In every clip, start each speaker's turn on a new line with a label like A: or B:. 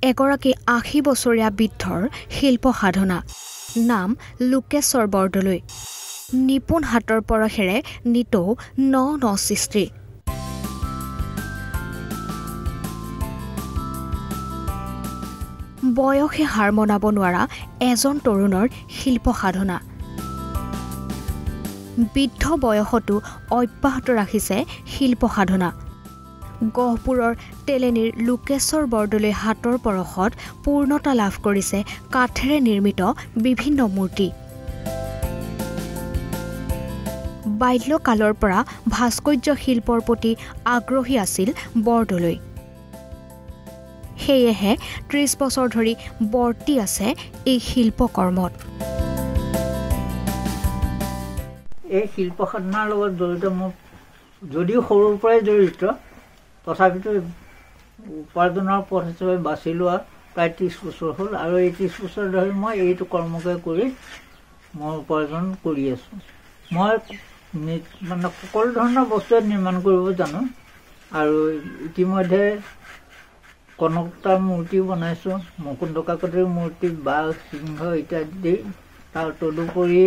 A: এগৰাকী ৮০ বছৰীয়া বৃদ্ধৰ শিল্প সাধনা নাম লোকেশ্বৰ বৰদলৈ নিপুণ হাতৰ পৰশেৰে নিতৌ ন সৃষ্টি বয়সে হাৰ মনাব নোৱাৰা এজন তৰুণৰ শিল্প সাধনা বৃদ্ধ বয়সতো অব্যাহত ৰাখিছে শিল্প সাধনা গহপুৰৰ তেলেনীৰ লোকেশ্বৰ বৰদলৈ হাতৰ পৰশত পূৰ্ণতা লাভ কৰিছে কাঠেৰে নিৰ্মিত বিভিন্ন মূৰ্তি বাল্যকালৰ পৰা ভাস্কৰ্য শিল্পৰ প্ৰতি আগ্ৰহী আছিল বৰদলৈ সেয়েহে ৩০ বছৰ ধৰি বৰ্তি আছে এই শিল্পকৰ্মত
B: এই শিল্প সাধনাৰ লগত জড়িত মোৰ যদিও সৰুৰ পৰাই জড়িত তথাপিতো উপাৰ্জনৰ পথ হিচাপে বাছি লোৱা প্ৰায় ৩০ বছৰ হ'ল আৰু এই ৩০ বছৰ ধৰি মই এইটো কৰ্মকে কৰি মই উপাৰ্জন কৰি আছোঁ মই মানে সকলো ধৰণৰ বস্তুৱে নিৰ্মাণ কৰিব জানো আৰু ইতিমধ্যে কনকতাৰ মূৰ্তি বনাইছোঁ মুকুন্দ কাকতিৰ মূৰ্তি বাঘ সিংহ ইত্যাদি তাৰ তদুপৰি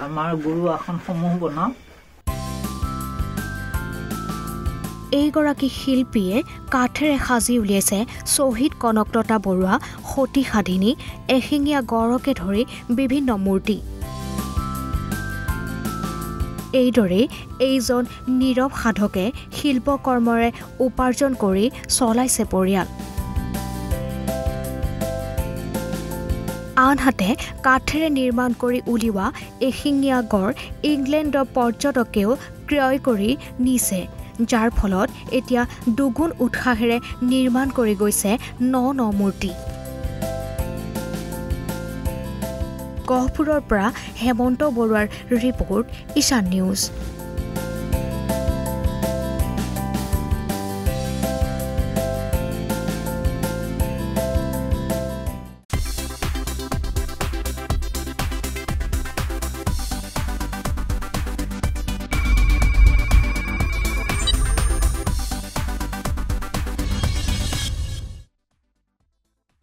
B: আমাৰ গুৰু আসনসমূহ বনাওঁ
A: এইগৰাকী শিল্পীয়ে কাঠেৰে সাজি উলিয়াইছে শ্বহীদ কনকলতা বৰুৱা সতী সাধিনী এশিঙীয়া গড়কে ধৰি বিভিন্ন মূৰ্তি এইদৰে এইজন নীৰৱ সাধকে শিল্পকৰ্মৰে উপাৰ্জন কৰি চলাইছে পৰিয়াল আনহাতে কাঠেৰে নিৰ্মাণ কৰি উলিওৱা এশিঙীয়া গড় ইংলেণ্ডৰ পৰ্যটকেও ক্ৰয় কৰি নিছে যাৰ ফলত এতিয়া দুগুণ উৎসাহেৰে নিৰ্মাণ কৰি গৈছে ন মূৰ্তি গহপুৰৰ পৰা হেমন্ত বৰুৱাৰ ৰিপৰ্ট ঈশান নিউজ